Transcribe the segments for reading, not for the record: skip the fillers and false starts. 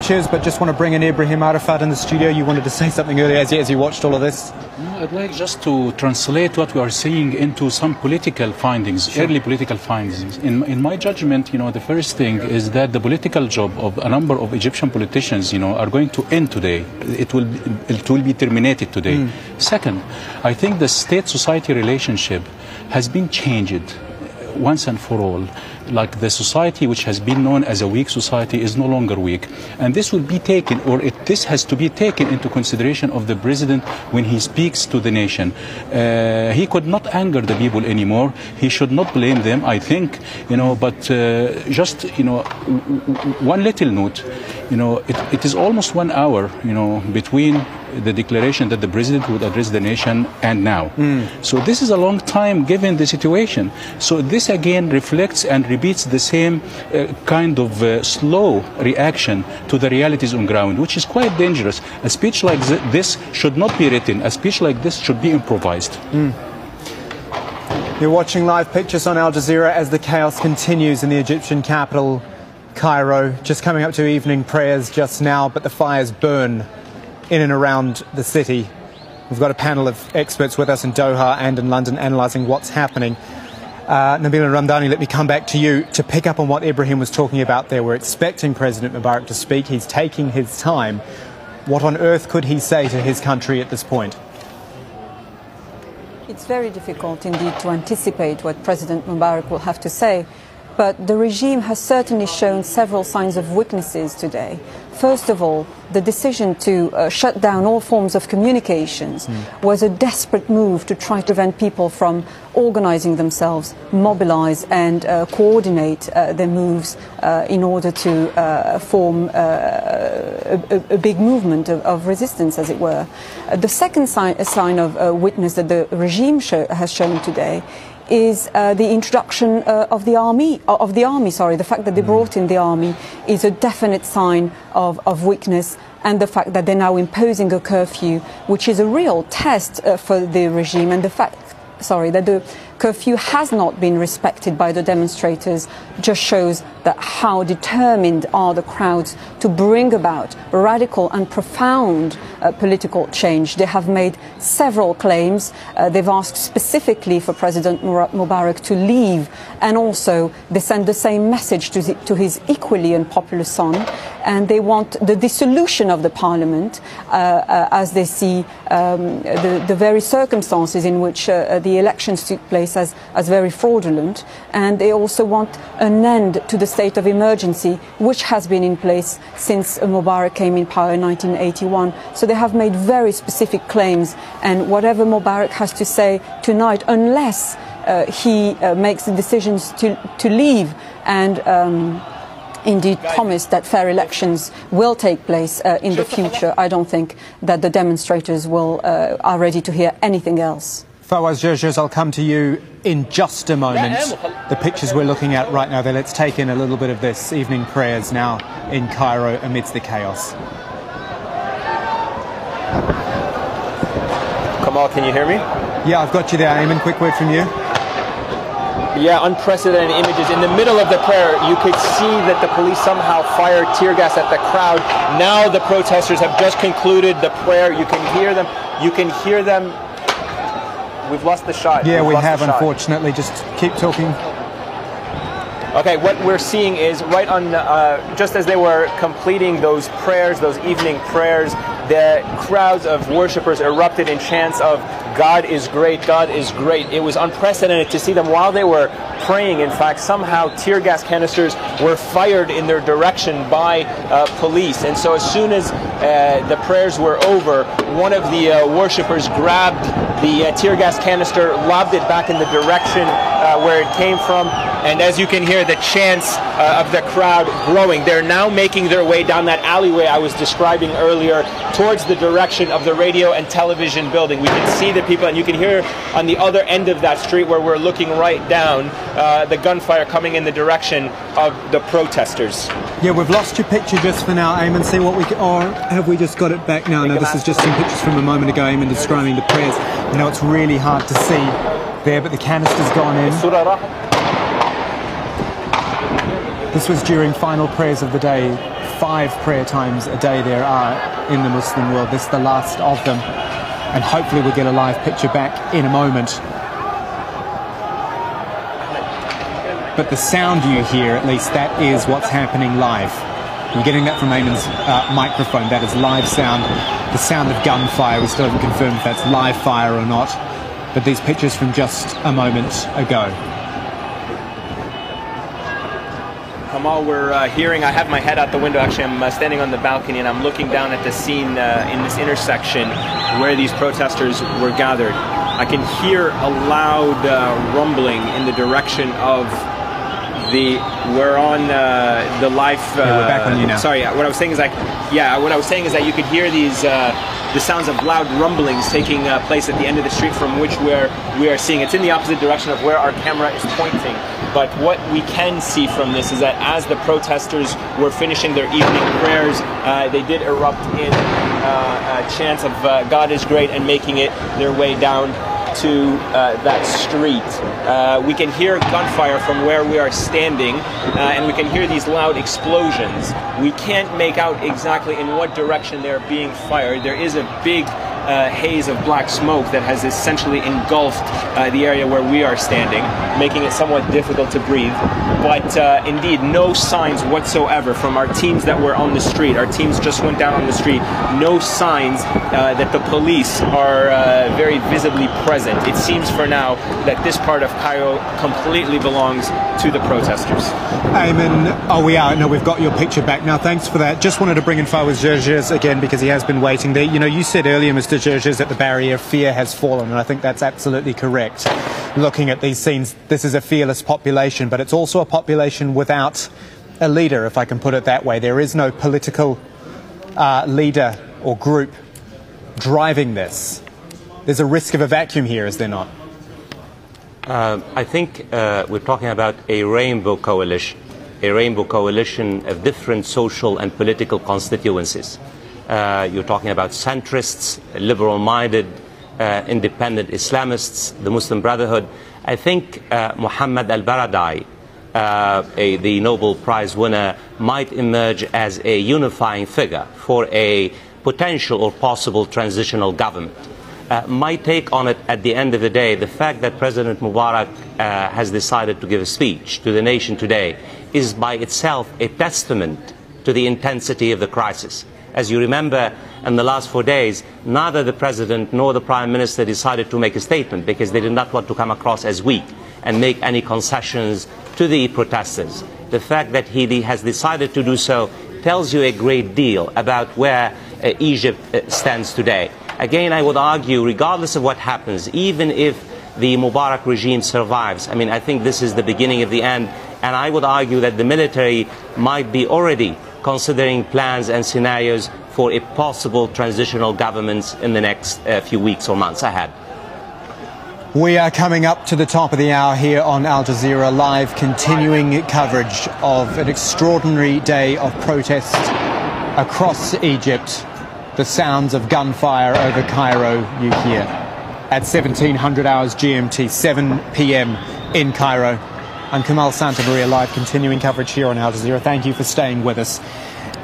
pictures, but just want to bring in Ibrahim Arafat in the studio. You wanted to say something earlier as you watched all of this. No, I'd like just to translate what we are seeing into some political findings, early political findings. In my judgment, the first thing is that the political job of a number of Egyptian politicians, are going to end today. It will be terminated today. Second, I think the state-society relationship has been changed once and for all. Like the society which has been known as a weak society is no longer weak, and this will be taken, this has to be taken into consideration of the president when he speaks to the nation. He could not anger the people anymore. He should not blame them, I think, but just one little note, it is almost 1 hour, between the declaration that the president would address the nation and now. So this is a long time given the situation. So this again reflects and repeats the same kind of slow reaction to the realities on ground, which is quite dangerous. A speech like this should not be written. A speech like this should be improvised. You're watching live pictures on Al Jazeera as the chaos continues in the Egyptian capital, Cairo. Just coming up to evening prayers just now, but the fires burn in and around the city. We've got a panel of experts with us in Doha and in London analysing what's happening. Nabila Ramdani, let me come back to you to pick up on what Ibrahim was talking about there. We're expecting President Mubarak to speak. He's taking his time. What on earth could he say to his country at this point? It's very difficult indeed to anticipate what President Mubarak will have to say. But the regime has certainly shown several signs of weaknesses today. First of all, the decision to shut down all forms of communications was a desperate move to try to prevent people from organizing themselves, mobilize and coordinate their moves in order to form a big movement of resistance, as it were. The second sign of weakness that the regime has shown today is the introduction of the army. The fact that they brought in the army is a definite sign of weakness, and the fact that they're now imposing a curfew, which is a real test for the regime, and the fact that the curfew has not been respected by the demonstrators just shows that how determined are the crowds to bring about radical and profound political change. They have made several claims. They've asked specifically for President Mubarak to leave, and also they send the same message to his equally unpopular son, and they want the dissolution of the parliament as they see the very circumstances in which the elections took place as very fraudulent, and they also want an end to the state of emergency which has been in place since Mubarak came in power in 1981. So they have made very specific claims, and whatever Mubarak has to say tonight, unless he makes the decisions to leave and indeed promise that fair elections will take place in the future, I don't think that the demonstrators are ready to hear anything else. Fawaz Gerges, I'll come to you in just a moment. The pictures we're looking at right now, let's take in a little bit of this. Evening prayers now in Cairo amidst the chaos. Kamal, can you hear me? Yeah, I've got you there, Ayman. Quick word from you. Yeah, unprecedented images. In the middle of the prayer, you could see that the police somehow fired tear gas at the crowd. Now the protesters have just concluded the prayer. You can hear them. You can hear them. We've lost the shot. Yeah, we have, unfortunately. Just keep talking. Okay, what we're seeing is right on, just as they were completing those prayers, those evening prayers, the crowds of worshippers erupted in chants of God is great, God is great. It was unprecedented to see them while they were praying. In fact, somehow tear gas canisters were fired in their direction by police. And so as soon as the prayers were over, one of the worshippers grabbed the tear gas canister, lobbed it back in the direction where it came from. And as you can hear, the chants of the crowd growing. They're now making their way down that alleyway I was describing earlier towards the direction of the radio and television building. We can see the people, and you can hear on the other end of that street where we're looking right down, the gunfire coming in the direction of the protesters. Yeah, we've lost your picture just for now, Ayman. See what we can, or have we just got it back now? No, this is just some pictures from a moment ago, Ayman describing the prayers. You know, it's really hard to see there, but the canister's gone in. This was during final prayers of the day. 5 prayer times a day there are in the Muslim world. This is the last of them. And hopefully we'll get a live picture back in a moment. But the sound you hear, at least, that is what's happening live. You're getting that from Ayman's microphone. That is live sound. The sound of gunfire. We still haven't confirmed if that's live fire or not. But these pictures from just a moment ago. Kamal, we're hearing, I have my head out the window. Actually, I'm standing on the balcony and I'm looking down at the scene in this intersection where these protesters were gathered. I can hear a loud rumbling in the direction of we're on the live. Yeah, we're back on you now. Sorry, what I was saying is that you could hear these the sounds of loud rumblings taking place at the end of the street from which we are seeing. It's in the opposite direction of where our camera is pointing. But what we can see from this is that as the protesters were finishing their evening prayers, they did erupt in chants of God is great and making it their way down to that street. We can hear gunfire from where we are standing, and we can hear these loud explosions. We can't make out exactly in what direction they're being fired. There is a big haze of black smoke that has essentially engulfed the area where we are standing, making it somewhat difficult to breathe. But indeed, no signs whatsoever from our teams that were on the street. Our teams just went down on the street. No signs that the police are very visibly present. It seems for now that this part of Cairo completely belongs to the protesters. Ayman, oh, we are. No, we've got your picture back now. Thanks for that. Just wanted to bring in Fawaz Gerges again because he has been waiting there. You know, you said earlier, Mr. Gerges, at the barrier, fear has fallen, and I think that's absolutely correct. Looking at these scenes, this is a fearless population, but it's also a population without a leader, if I can put it that way. There is no political leader or group driving this. There's a risk of a vacuum here, is there not? I think we're talking about a rainbow coalition of different social and political constituencies. You're talking about centrists, liberal-minded, independent Islamists, the Muslim Brotherhood. I think Muhammad al-Baradei, the Nobel Prize winner, might emerge as a unifying figure for a potential or possible transitional government. My take on it at the end of the day, the fact that President Mubarak has decided to give a speech to the nation today is by itself a testament to the intensity of the crisis. As you remember, in the last 4 days, neither the President nor the Prime Minister decided to make a statement because they did not want to come across as weak and make any concessions to the protesters. The fact that he has decided to do so tells you a great deal about where Egypt stands today. Again, I would argue, regardless of what happens, even if the Mubarak regime survives, I mean, I think this is the beginning of the end, and I would argue that the military might be already considering plans and scenarios for a possible transitional government in the next few weeks or months ahead. We are coming up to the top of the hour here on Al Jazeera Live, continuing coverage of an extraordinary day of protest across Egypt. The sounds of gunfire over Cairo you hear at 1700 hours GMT, 7 p.m. in Cairo. I'm Kamal Santamaria, live continuing coverage here on Al Jazeera. Thank you for staying with us.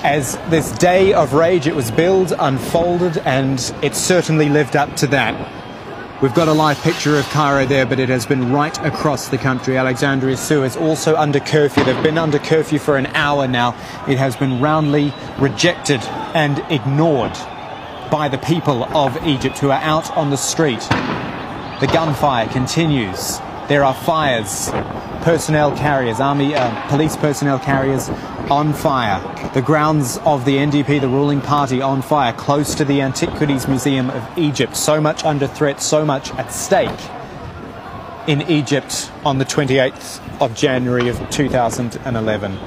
As this day of rage, it was billed, unfolded, and it certainly lived up to that. We've got a live picture of Cairo there, but it has been right across the country. Alexandria and Suez also under curfew. They've been under curfew for an hour now. It has been roundly rejected and ignored by the people of Egypt who are out on the street. The gunfire continues. There are fires, personnel carriers, police personnel carriers on fire. The grounds of the NDP, the ruling party, on fire, close to the Antiquities Museum of Egypt. So much under threat, so much at stake in Egypt on the 28th of January of 2011.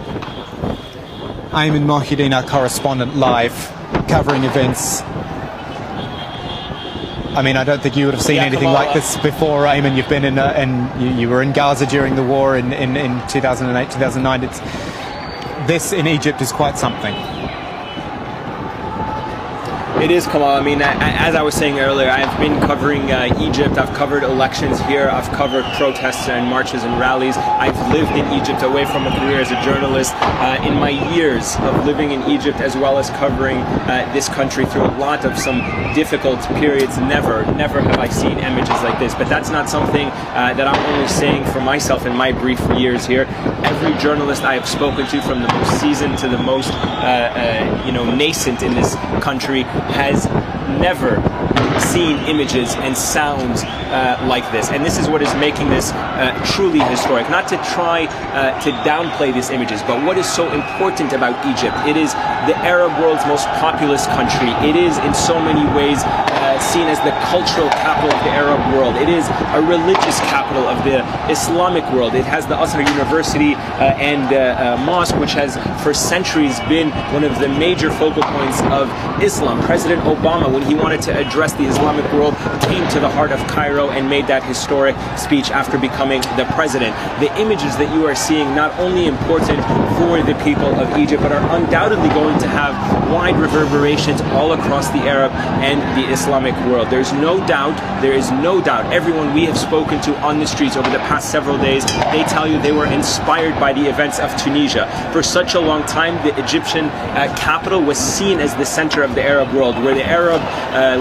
Ayman Mohyeddin, our correspondent, live, covering events. I mean, I don't think you would have seen anything like this before, Ayman. You've been in, you were in Gaza during the war in 2008, 2009. This in Egypt is quite something. It is, Kamal. I mean, as I was saying earlier, I've been covering Egypt. I've covered elections here. I've covered protests and marches and rallies. I've lived in Egypt away from a career as a journalist. In my years of living in Egypt, as well as covering this country through a lot of some difficult periods, never have I seen images like this. But that's not something that I'm only saying for myself in my brief years here. Every journalist I have spoken to, from the most seasoned to the most nascent in this country, has never seen images and sounds like this. And this is what is making this truly historic. Not to try to downplay these images, but what is so important about Egypt? It is the Arab world's most populous country. It is in so many ways seen as the cultural capital of the Arab world. It is a religious capital of the Islamic world. It has the Azhar University and mosque, which has for centuries been one of the major focal points of Islam. President Obama, when he wanted to address the Islamic world, came to the heart of Cairo and made that historic speech after becoming the president. The images that you are seeing, not only important for the people of Egypt, but are undoubtedly going to have wide reverberations all across the Arab and the Islamic world. There is no doubt, everyone we have spoken to on the streets over the past several days, they tell you they were inspired by the events of Tunisia. For such a long time, the Egyptian capital was seen as the center of the Arab world, where the Arab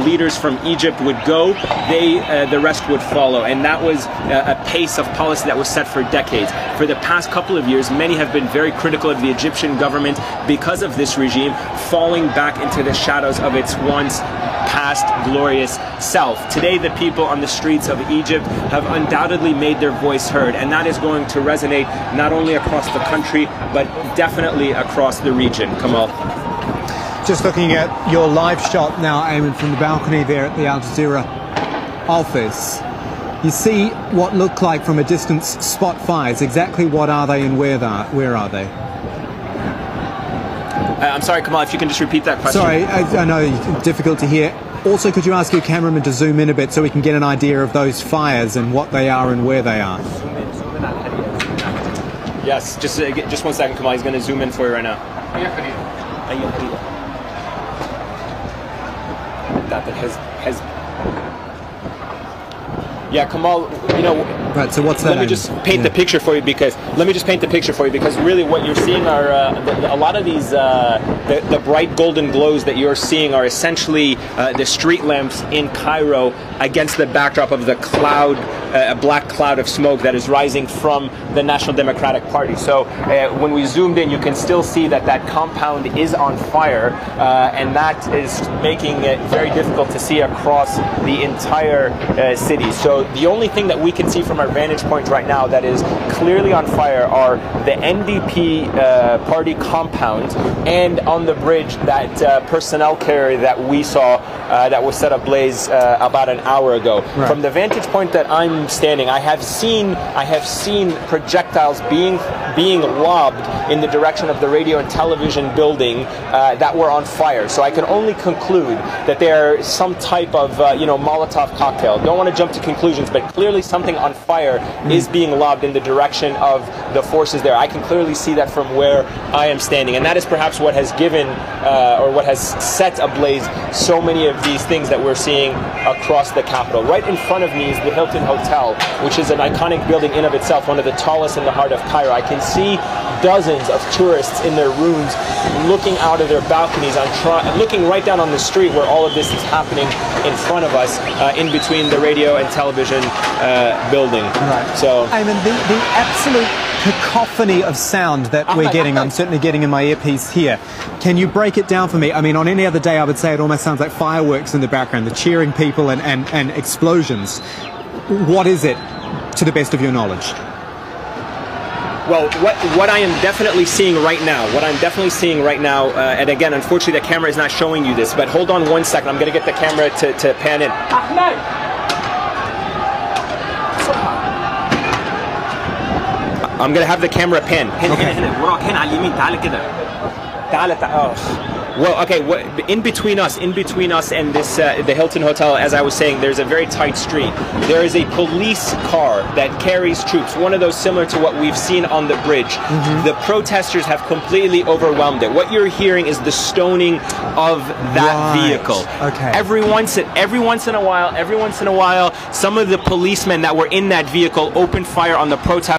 leaders from Egypt would go, the rest would follow. And that was a pace of policy that was set for decades. For the past couple of years, many have been very critical of the Egyptian government because of this regime falling back into the shadows of its once past glorious self. Today, the people on the streets of Egypt have undoubtedly made their voice heard, and that is going to resonate not only across the country, but definitely across the region. Kamal. Just looking at your live shot now, Ayman, from the balcony there at the Al Jazeera office. You see what look like from a distance spot fires. Exactly what are they and where are they? I'm sorry, Kamal, if you can just repeat that question. Sorry, I know it's difficult to hear. Also, could you ask your cameraman to zoom in a bit so we can get an idea of those fires and what they are and where they are? Yes, just 1 second, Kamal. He's going to zoom in for you right now. Yeah, Kamal, right, so what's that? Let me just paint the picture for you because really what you're seeing are a lot of these the bright golden glows that you're seeing are essentially the street lamps in Cairo against the backdrop of the cloud, a black cloud of smoke that is rising from the National Democratic Party. So when we zoomed in, you can still see that compound is on fire, and that is making it very difficult to see across the entire city. So the only thing that we can see from our vantage point right now that is clearly on fire are the NDP party compound, and on the bridge that personnel carrier that we saw that was set ablaze about an hour ago. Right. From the vantage point that I'm standing, I have seen projectiles being lobbed in the direction of the radio and television building that were on fire. So I can only conclude that they are some type of Molotov cocktail. Don't want to jump to conclusions, but clearly something on fire is being lobbed in the direction of the forces there. I can clearly see that from where I am standing, and that is perhaps what has given or what has set ablaze so many of these things that we're seeing across the capital. Right in front of me is the Hilton Hotel, which is an iconic building in of itself, one of the tallest in the heart of Cairo. I can see dozens of tourists in their rooms looking out of their balconies, looking right down on the street where all of this is happening in front of us, in between the radio and television building. Right. So, Ayman, the absolute cacophony of sound that we're getting, I'm certainly getting in my earpiece here. Can you break it down for me? I mean, on any other day I would say it almost sounds like fireworks in the background, the cheering people and explosions. What is it, to the best of your knowledge? Well, what I am definitely seeing right now, and again, unfortunately the camera is not showing you this, but hold on 1 second, I'm going to get the camera to pan in. I'm going to have the camera pan. Well, okay. In between us and this the Hilton Hotel, as I was saying, there's a very tight street. There is a police car that carries troops, one of those similar to what we've seen on the bridge. The protesters have completely overwhelmed it. What you're hearing is the stoning of that vehicle. Okay. Every once in a while, some of the policemen that were in that vehicle opened fire on the protesters.